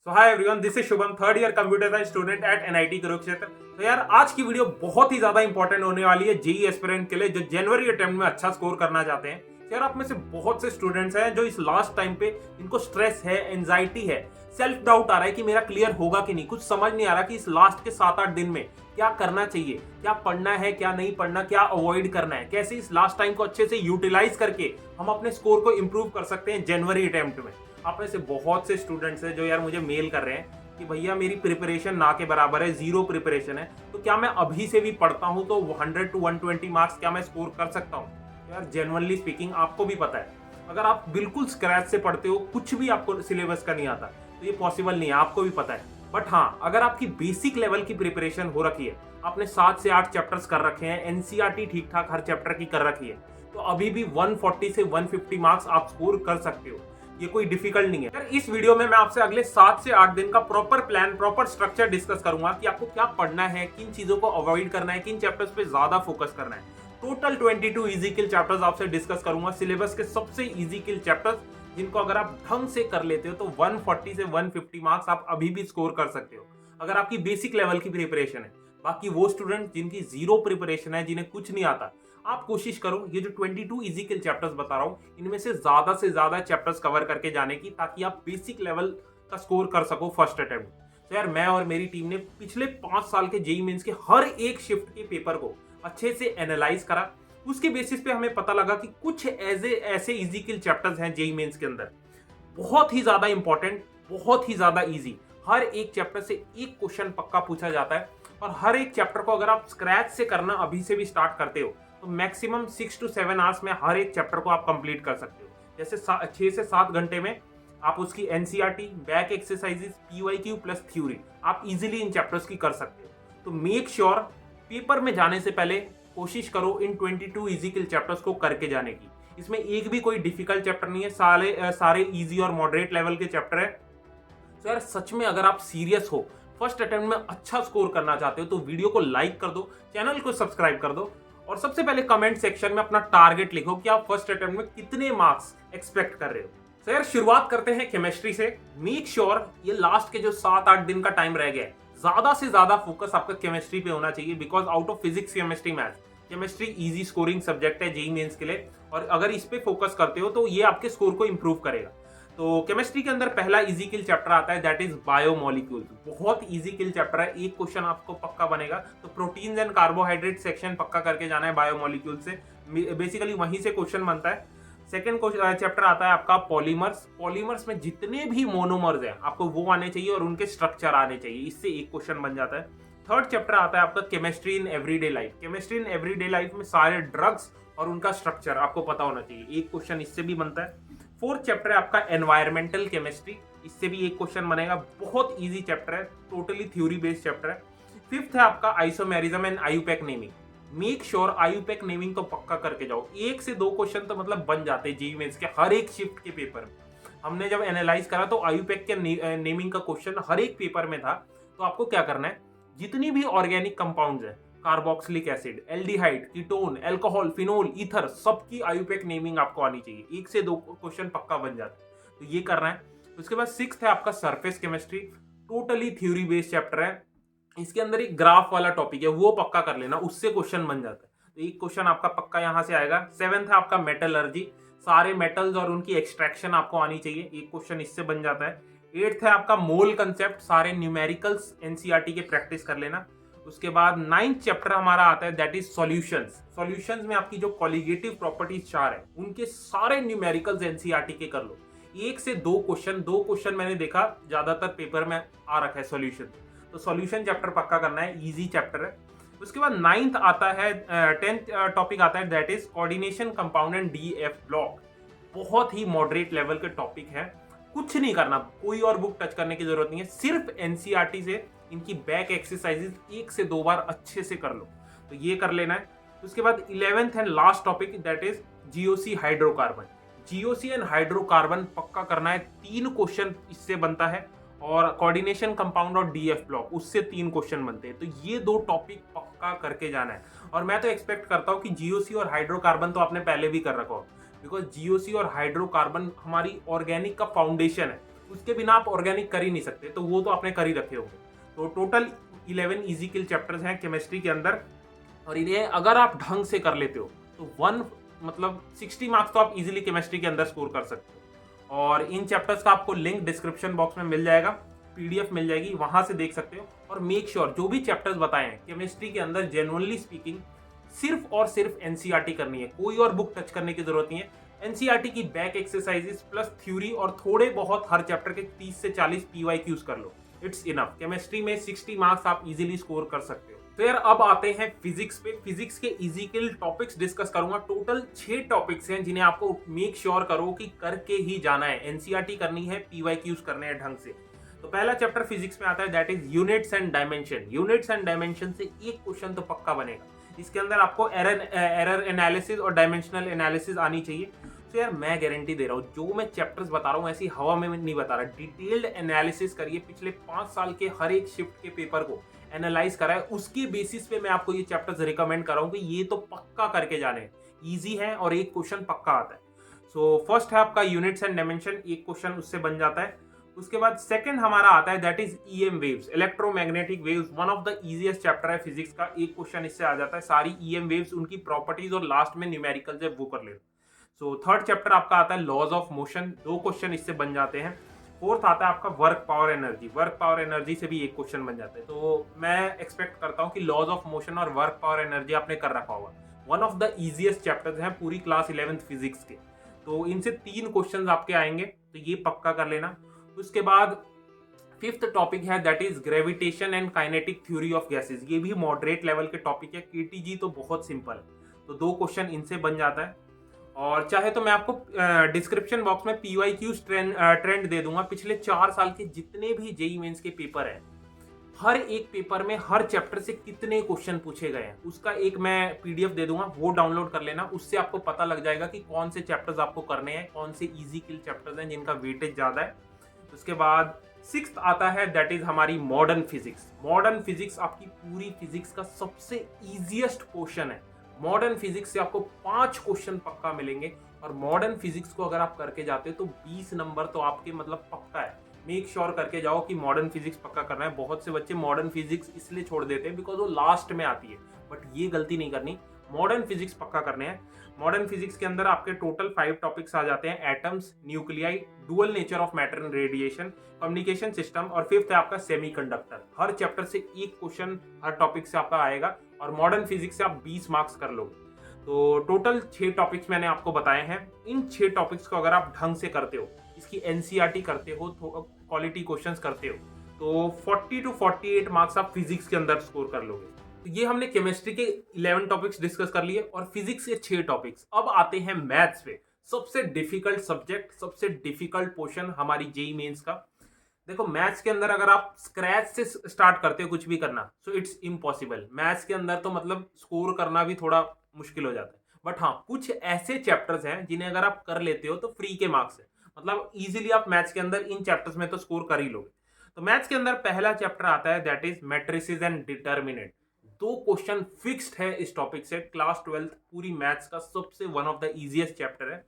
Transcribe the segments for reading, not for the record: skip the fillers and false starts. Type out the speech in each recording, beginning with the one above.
So hi everyone, this is Shubham, third year computer science student at NIT Kurukshetra. तो यार आज की वीडियो बहुत ही ज्यादा इंपॉर्टेंट होने वाली है जेई एस्पिरेंट के लिए जो जनवरी अटेम्प्ट में अच्छा स्कोर करना चाहते हैं। तो यार आप में से बहुत से स्टूडेंट्स हैं जो इस लास्ट टाइम पे इनको स्ट्रेस है, एंजाइटी है, सेल्फ डाउट आ रहा है कि मेरा क्लियर होगा कि नहीं। कुछ समझ नहीं आ रहा कि इस लास्ट के 7-8 दिन में क्या करना चाहिए, क्या पढ़ना है, क्या नहीं पढ़ना, क्या अवॉइड करना है, कैसे इस लास्ट टाइम को अच्छे से यूटिलाइज करके हम अपने स्कोर को इंप्रूव कर सकते हैं जनवरी अटेम्प्ट में। आप में से बहुत से स्टूडेंट्स हैं जो यार मुझे मेल कर रहे हैं कि भैया मेरी प्रिपरेशन ना के बराबर है, जीरो प्रिपरेशन है, तो क्या मैं अभी से भी पढ़ता हूं तो 100 to 120 मार्क्स क्या मैं स्कोर कर सकता हूं। यार जेन्युइनली स्पीकिंग आपको भी पता है, अगर आप बिल्कुल स्क्रैच से पढ़ते हो, कुछ भी आपको सिलेबस का नहीं आता, तो ये पॉसिबल नहीं है, आपको भी पता है। बट हाँ, अगर आपकी बेसिक लेवल की प्रिपरेशन हो रखी है, आपने 7 से 8 चैप्टर्स कर रखे हैं, एनसीईआरटी ठीक ठाक हर चैप्टर की कर रखी है, तो अभी भी 140 से 150 मार्क्स आप स्कोर कर सकते हो। ये कोई डिफिकल्ट नहीं है। यार इस वीडियो में मैं आपसे अगले 7 से 8 दिन का proper plan, proper structure discuss करूंगा कि आपको क्या पढ़ना है, किन चीजों को अवॉइड करना है, किन चैप्टर्स पे ज्यादा फोकस करना है। टोटल 22 इजी किल चैप्टर्स आपसे डिस्कस करूंगा, सिलेबस के सबसे इजी किल चैप्टर्स जिनको अगर आप ढंग से कर लेते हो तो 140 से 150 मार्क्स आप अभी भी स्कोर कर सकते हो, अगर आपकी बेसिक लेवल की प्रिपरेशन है। बाकी वो स्टूडेंट जिनकी जीरो प्रिपरेशन है, जिन्हें कुछ नहीं आता, आप कोशिश करो ये जो 22 इजी किल चैप्टर्स बता रहा हूं, इनमें से ज्यादा चैप्टर्स कवर करके जाने की, ताकि आप बेसिक लेवल का स्कोर कर सको फर्स्ट अटेम्प्ट। तो यार मैं और मेरी टीम ने पिछले 5 साल के जेईई मेंस के हर एक शिफ्ट के पेपर को अच्छे से एनालाइज करा। उसके बेसिस पे हमें पता लगा कि कुछ ऐसे इजी किल चैप्टर्स हैं जेईई मेंस के अंदर, बहुत ही ज्यादा इंपॉर्टेंट, बहुत ही ज्यादा इजी। हर एक चैप्टर से एक क्वेश्चन पक्का पूछा जाता है, और हर एक चैप्टर को अगर आप स्क्रैच से करना अभी से भी स्टार्ट करते हो तो मैक्सिमम 6 to 7 आवर्स में हर एक चैप्टर को आप कंप्लीट कर सकते हो। जैसे 6 से 7 घंटे में आप उसकी NCERT, back exercises, PYQ plus theory आप इजीली इन चैप्टर्स की कर सकते हो। तो मेक श्योर पेपर में जाने से पहले कोशिश करो इन 22 इजी किल चैप्टर्स को करके जाने की। इसमें एक भी कोई डिफिकल्ट चैप्टर नहीं है, सारे इजी और मॉडरेट लेवल के चैप्टर है। तो यार सच में अगर आप सीरियस हो, फर्स्ट अटेम्प्ट में अच्छा स्कोर करना चाहते हो, तो वीडियो को लाइक कर दो, चैनल को सब्सक्राइब कर दो, और सबसे पहले कमेंट सेक्शन में अपना टारगेट लिखो कि आप फर्स्ट अटेम्प्ट में कितने मार्क्स एक्सपेक्ट कर रहे हो। तो यार शुरुआत करते हैं केमिस्ट्री से। मेक श्योर ये लास्ट के जो 7-8 दिन का टाइम रह गया है, ज्यादा से ज्यादा फोकस आपका केमिस्ट्री पे होना चाहिए, because out of physics, chemistry, maths, chemistry easy scoring subject है जेईई मेंस के लिए, और अगर इस पे फोकस करते हो तो ये आपके स्कोर को इंप्रूव करेगा। तो केमिस्ट्री के अंदर पहला इजी किल चैप्टर आता है, दैट इज बायोमोलिक्यूल्स। बहुत इजी किल चैप्टर है, एक क्वेश्चन आपको पक्का बनेगा, तो प्रोटीन्स एंड कार्बोहाइड्रेट सेक्शन पक्का करके जाना है बायोमोलिक्यूल से, बेसिकली वहीं से क्वेश्चन बनता है। सेकेंड चैप्टर आता है आपका पॉलीमर्स। पॉलीमर्स में जितने भी मोनोमर्स हैं आपको वो आने चाहिए और उनके स्ट्रक्चर आने चाहिए, इससे एक क्वेश्चन बन जाता है। थर्ड चैप्टर आता है आपका chemistry in everyday life. Chemistry in everyday life में सारे ड्रग्स और उनका स्ट्रक्चर आपको पता होना चाहिए, एक क्वेश्चन इससे भी बनता है। फोर्थ चैप्टर है आपका एनवायरमेंटल केमिस्ट्री, इससे भी एक क्वेश्चन बनेगा, बहुत इजी चैप्टर है, टोटली थ्योरी बेस्ड चैप्टर है। फिफ्थ है आपका isomerism and IUPAC naming. Make sure IUPAC naming तो पक्का करके जाओ, 1 से 2 क्वेश्चन तो मतलब बन जाते हैं जेईई मेंस के हर एक शिफ्ट के पेपर में। हमने जब एनालाइज करा तो आईयूपैक के नेमिंग का क्वेश्चन हर एक पेपर में था। तो आपको क्या करना है, जितनी भी ऑर्गेनिक कंपाउंड्स है, carboxylic acid, aldehyde, ketone, alcohol, phenol, ether, सबकी आईयूपैक नेमिंग आपको आनी चाहिए, 1 से 2 क्वेश्चन पक्का बन जाता है, तो ये करना है। उसके बाद सिक्स्थ है आपका surface chemistry, totally theory based chapter है, इसके अंदर एक ग्राफ वाला टॉपिक है, वो पक्का कर लेना, उससे क्वेश्चन बन जाता है, तो एक क्वेश्चन आपका पक्का यहां से आएगा। सेवेंथ है आपका मेटलर्जी, सारे मेटल्स और उनकी एक्सट्रैक्शन आपको आनी चाहिए, एक क्वेश्चन इससे बन जाता है। एट्थ है आपका मोल कंसेप्ट, सारे न्यूमेरिकल्स एनसीईआरटी के प्रैक्टिस कर लेना। उसके बाद 9th चैप्टर हमारा आता है, दैट इज सॉल्यूशंस। सॉल्यूशंस में आपकी जो कॉलिगेटिव प्रॉपर्टीज 4 है, उनके सारे न्यूमेरिकल्स एनसीईआरटी के कर लो, 1 से 2 क्वेश्चन मैंने देखा ज्यादातर पेपर में आ रखा है सॉल्यूशन, तो सॉल्यूशन चैप्टर पक्का करना है, इजी चैप्टर है। उसके बाद 9th आता है, 10th टॉपिक आता है, that is coordination compound and DF block. बहुत ही मॉडरेट लेवल के टॉपिक है, कुछ नहीं करना, कोई और बुक टच करने की जरूरत नहीं है, सिर्फ एनसीईआरटी से इनकी बैक एक्सरसाइजेस 1 से 2 बार अच्छे से कर लो, तो ये कर लेना है। उसके बाद 11th and last topic, that is GOC hydrocarbon. GOC and hydrocarbon पक्का करना है, 3 क्वेश्चन इससे बनता है, और कोऑर्डिनेशन कंपाउंड और डीएफ ब्लॉक उससे 3 क्वेश्चन बनते हैं, तो ये 2 टॉपिक पक्का करके जाना है। और मैं तो एक्सपेक्ट करता हूँ कि जीओसी और हाइड्रोकार्बन तो आपने पहले भी कर रखा हो, बिकॉज जीओसी और हाइड्रोकार्बन हमारी ऑर्गेनिक का फाउंडेशन है, उसके बिना आप ऑर्गेनिक कर ही नहीं सकते, तो वो तो आपने कर ही रखे होंगे। तो टोटल 11 इजी किल चैप्टर्स हैं केमिस्ट्री के अंदर, और इन्हें अगर आप ढंग से कर लेते हो तो 60 मार्क्स तो आप इजीली केमिस्ट्री के अंदर स्कोर कर सकते हो। और इन चैप्टर्स का आपको लिंक डिस्क्रिप्शन बॉक्स में मिल जाएगा, पीडीएफ मिल जाएगी, वहां से देख सकते हो। और मेक श्योर जो भी चैप्टर्स बताए हैं केमिस्ट्री के अंदर, जेन्युइनली स्पीकिंग सिर्फ और सिर्फ एनसीईआरटी करनी है, कोई और बुक टच करने की जरूरत नहीं है। एनसीईआरटी की बैक एक्सरसाइजेस प्लस थ्योरी और थोड़े बहुत हर चैप्टर के 30 से 40 पीवाईक्यूज कर लो, इट्स इनफ। केमिस्ट्री में 60 मार्क्स आप इजीली स्कोर कर सकते हो। तो यार अब आते हैं फिजिक्स पे। फिजिक्स के इजिकल टॉपिक्स डिस्कस करूंगा। टोटल 6 टॉपिक्स हैं जिन्हें आपको मेक श्योर करो कि करके ही जाना है, एनसीईआरटी करनी है, पीवाईक्यूज करने हैं ढंग से। तो पहला चैप्टर फिजिक्स में आता है, that is units and dimension. Units and dimension से एक क्वेश्चन तो पक्का बनेगा। इसके अंदर आपको एरर एनालिसिस और डायमेंशनल एनालिसिस आनी चाहिए। तो यार मैं गारंटी दे रहा हूँ, जो मैं चैप्टर्स बता रहा हूँ ऐसी हवा में नहीं बता रहा, डिटेल्ड एनालिसिस करिए, पिछले 5 साल के हर एक शिफ्ट के पेपर को एनालाइज करा है, उसके बेसिस पे मैं आपको ये चैप्टर्स रिकमेंड कर रहा हूँ कि ये तो पक्का करके जाने हैं, ईजी है और एक क्वेश्चन पक्का आता है। सो फर्स्ट है आपका यूनिट्स एंड डायमेंशन, एक क्वेश्चन उससे बन जाता है। उसके बाद सेकंड हमारा आता है, that is EM waves, electromagnetic waves, one of the easiest chapter है फिजिक्स का, एक क्वेश्चन इससे आ जाता है। सारी ईएम वेव्स, उनकी प्रॉपर्टीज और लास्ट में न्यूमेरिकल है वो कर लेना। सो थर्ड चैप्टर आपका आता है लॉज ऑफ मोशन, 2 क्वेश्चन इससे बन जाते हैं। फोर्थ आता है आपका work power energy, work power energy से भी एक क्वेश्चन बन जाता है। तो मैं एक्सपेक्ट करता हूँ कि लॉज ऑफ मोशन और वर्क पावर एनर्जी आपने कर रखा होगा, one of the easiest chapters हैं पूरी क्लास 11th फिजिक्स के। तो इनसे 3 क्वेश्चन आपके आएंगे, तो ये पक्का कर लेना। उसके बाद फिफ्थ टॉपिक है, that is gravitation and kinetic theory of gases. ये भी मॉडरेट लेवल के टॉपिक है, केटीजी तो बहुत सिंपल है, तो 2 क्वेश्चन इनसे बन जाता है। और चाहे तो मैं आपको डिस्क्रिप्शन बॉक्स में पीवाईक्यूज ट्रेंड दे दूंगा, पिछले 4 साल के जितने भी जेईई मेंस के पेपर हैं, हर एक पेपर में हर चैप्टर से कितने क्वेश्चन पूछे गए हैं, उसका एक मैं पीडीएफ दे दूंगा, वो डाउनलोड कर लेना। उससे आपको पता लग जाएगा कि कौन से चैप्टर्स आपको करने हैं, कौन से इजी किल चैप्टर्स हैं जिनका वेटेज ज्यादा है। उसके बाद 6th आता है, दैट इज हमारी मॉडर्न फिजिक्स। मॉडर्न फिजिक्स आपकी पूरी फिजिक्स का सबसे इजीएस्ट पोर्शन है। मॉडर्न फिजिक्स से आपको 5 क्वेश्चन पक्का मिलेंगे, और मॉडर्न फिजिक्स को अगर आप करके जाते हो तो 20 नंबर तो आपके मतलब पक्का है। मेक श्योर करके जाओ कि मॉडर्न फिजिक्स पक्का करना है। बहुत से बच्चे मॉडर्न फिजिक्स इसलिए छोड़ देते हैं बिकॉज वो लास्ट में आती है, बट ये गलती नहीं करनी, मॉडर्न फिजिक्स पक्का करने हैं। मॉडर्न फिजिक्स के अंदर आपके टोटल 5 टॉपिक्स आ जाते हैं, atoms, nuclei, dual nature of matter and radiation, communication system, और 5th है आपका सेमीकंडक्टर। हर चैप्टर से एक क्वेश्चन हर टॉपिक से आपका आएगा, और मॉडर्न फिजिक्स से आप 20 मार्क्स कर लोगे। तो टोटल 6 टॉपिक्स मैंने आपको बताए हैं। इन 6 टॉपिक्स को अगर आप ढंग से करते हो, इसकी एनसीईआरटी करते हो, तो क्वालिटी क्वेश्चंस करते हो, तो 40 to 48 मार्क्स आप फिजिक्स के अंदर स्कोर कर लोगे। तो ये हमने केमिस्ट्री के 11 टॉपिक्स डिस्कस कर लिए, और फिजिक्स के 6 टॉपिक्स। अब आते हैं मैथ्स पे, सबसे डिफिकल्ट सब्जेक्ट, सबसे डिफिकल्ट पोर्शन हमारी जेईई मेंस का। देखो मैथ्स के अंदर अगर आप स्क्रैच से स्टार्ट करते हो कुछ भी करना, सो इट्स इम्पॉसिबल। मैथ्स के अंदर तो मतलब स्कोर करना भी थोड़ा मुश्किल हो जाता है, बट हाँ कुछ ऐसे चैप्टर्स हैं जिन्हें अगर आप कर लेते हो तो फ्री के मार्क्स है, मतलब इजीली आप मैथ्स के अंदर इन चैप्टर्स में तो स्कोर कर ही लोगे। तो मैथ्स के अंदर पहला चैप्टर आता है, that is matrices and determinant. 2 question fixed है इस टॉपिक से, क्लास 12th पूरी मैथ्स का सबसे one of the easiest chapter है,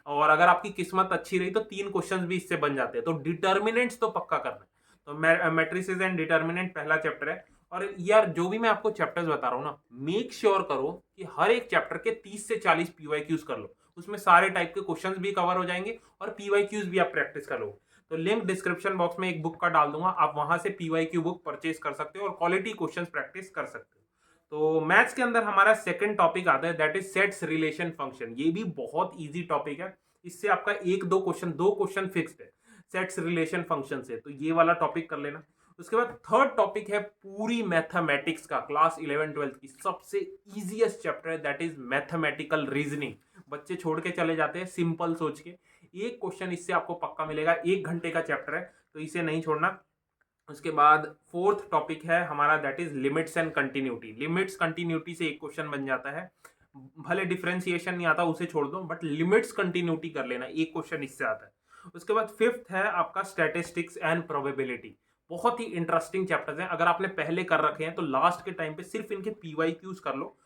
और अगर आपकी किस्मत अच्छी रही तो 3 क्वेश्चन भी इससे बन जाते हैं। तो डिटर्मिनेंट्स तो पक्का करना है। तो मैट्रिसेस एंड डिटर्मिनेंट पहला चैप्टर है। और यार जो भी मैं आपको चैप्टर्स बता रहा हूँ ना, मेक श्योर करो कि हर एक चैप्टर के 30 से 40 पीवाईक्यूज कर लो, उसमें सारे टाइप के क्वेश्चंस भी कवर हो जाएंगे और पीवाईक्यूज भी आप प्रैक्टिस कर लो। तो लिंक डिस्क्रिप्शन बॉक्स में एक बुक का डाल दूंगा, आप वहां से पीवाईक्यू बुक परचेज कर सकते हो और क्वालिटी क्वेश्चन प्रैक्टिस कर सकते हो। तो मैथ्स के अंदर हमारा सेकंड टॉपिक आता है, that is sets relation function. ये भी बहुत इजी टॉपिक है, इससे आपका 2 क्वेश्चन फिक्स्ड है सेट्स रिलेशन फंक्शन से, तो ये वाला टॉपिक कर लेना। उसके बाद थर्ड टॉपिक है पूरी मैथमेटिक्स का, क्लास 11-12 की सबसे इजीएस्ट चैप्टर है, दैट इज मैथमेटिकल रीजनिंग। बच्चे छोड़ के चले जाते हैं सिंपल सोच के, एक क्वेश्चन इससे आपको पक्का मिलेगा, 1 घंटे का चैप्टर है, तो इसे नहीं छोड़ना। उसके बाद फोर्थ टॉपिक है हमारा, that is limits and continuity. Limits continuity से एक क्वेश्चन बन जाता है, भले डिफरेंशिएशन नहीं आता उसे छोड़ दो, बट लिमिट्स कंटिन्यूटी कर लेना, एक क्वेश्चन इससे आता है। उसके बाद फिफ्थ है आपका स्टैटिस्टिक्स एंड प्रोबेबिलिटी। बहुत ही इंटरेस्टिंग चैप्टर्स हैं, अगर आपने पहले कर रखे हैं तो लास्ट के टाइम पे सिर्फ इनके पीवाईक्यूज कर लो,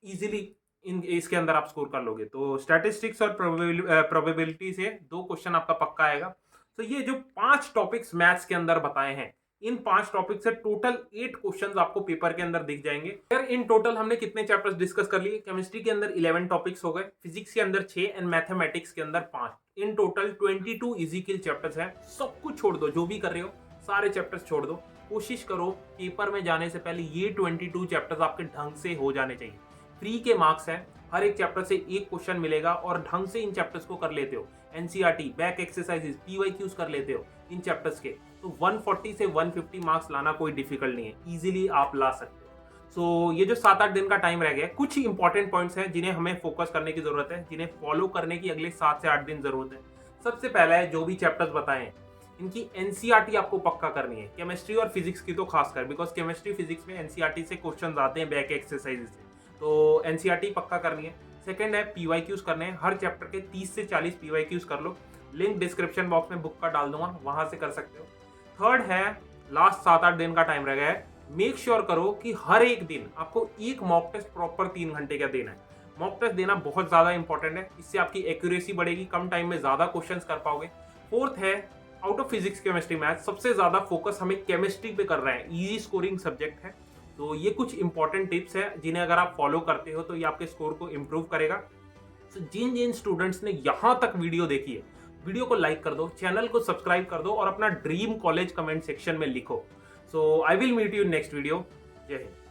इजीली इसके अंदर आप स्कोर कर लोगे। तो स्टैटिस्टिक्स और प्रोबेबिलिटी से 2 क्वेश्चन आपका पक्का आएगा। तो ये जो 5 टॉपिक्स मैथ्स के अंदर बताए हैं, इन 5 टॉपिक से टोटल 8 क्वेश्चंस आपको पेपर के अंदर दिख जाएंगे। यार इन टोटल हमने कितने चैप्टर्स डिस्कस कर लिए? केमिस्ट्री के अंदर 11 टॉपिक्स हो गए, फिजिक्स के अंदर 6 एंड मैथमेटिक्स के अंदर 5। इन टोटल 22 इजी चैप्टर्स हैं। सब कुछ छोड़ दो, जो भी कर रहे हो सारे चैप्टर्स छोड़ दो। कोशिश करो पेपर में जाने से पहले ये 22 चैप्टर्स आपके ढंग से हो जाने चाहिए। फ्री के मार्क्स हैं, हर एक चैप्टर से एक क्वेश्चन मिलेगा और ढंग से इन चैप्टर्स को कर लेते हो, एनसीईआरटी बैक एक्सरसाइजेस पीवाईक्यूज कर लेते हो इन चैप्टर्स के, तो 140 से 150 मार्क्स लाना कोई डिफिकल्ट नहीं है, इजीली आप ला सकते हो। सो ये जो 7-8 दिन का टाइम रह गया है, कुछ इंपॉर्टेंट पॉइंट्स हैं जिन्हें हमें फोकस करने की जरूरत है, जिन्हें फॉलो करने की अगले 7 से 8 दिन जरूरत है। सबसे पहला है, जो भी चैप्टर्स बताए हैं इनकी एनसीईआरटी आपको पक्का करनी है। केमिस्ट्री और फिजिक्स की तो खासकर, बिकॉज केमिस्ट्री फिजिक्स में एनसीईआरटी से क्वेश्चन आते हैं बैक एक्सरसाइजेस से, तो एनसीईआरटी पक्का करनी है। सेकंड है पीवाईक्यूज करने हैं, हर चैप्टर के 30 से 40 पीवाईक्यूज कर लो। लिंक डिस्क्रिप्शन बॉक्स में बुक का डाल दूंगा, वहां से कर सकते हो। थर्ड है, लास्ट 7-8 दिन का टाइम रह गया है, मेक श्योर करो कि हर एक दिन आपको एक मॉक टेस्ट प्रॉपर 3 घंटे का देना है। मॉक टेस्ट देना बहुत ज्यादा इंपॉर्टेंट है, इससे आपकी एक्यूरेसी बढ़ेगी, कम टाइम में ज्यादा क्वेश्चंस कर पाओगे। फोर्थ है, out of physics chemistry math सबसे ज्यादा फोकस हमें केमिस्ट्री पे कर रहे हैं, इजी स्कोरिंग सब्जेक्ट है। तो ये कुछ इंपॉर्टेंट टिप्स हैं जिन्हें अगर आप फॉलो करते हो तो ये आपके स्कोर को इंप्रूव करेगा। तो जिन जिन स्टूडेंट्स ने यहाँ तक वीडियो देखी है, वीडियो को लाइक कर दो, चैनल को सब्सक्राइब कर दो और अपना ड्रीम कॉलेज कमेंट सेक्शन में लिखो। So I will meet you next video. जय हिंद।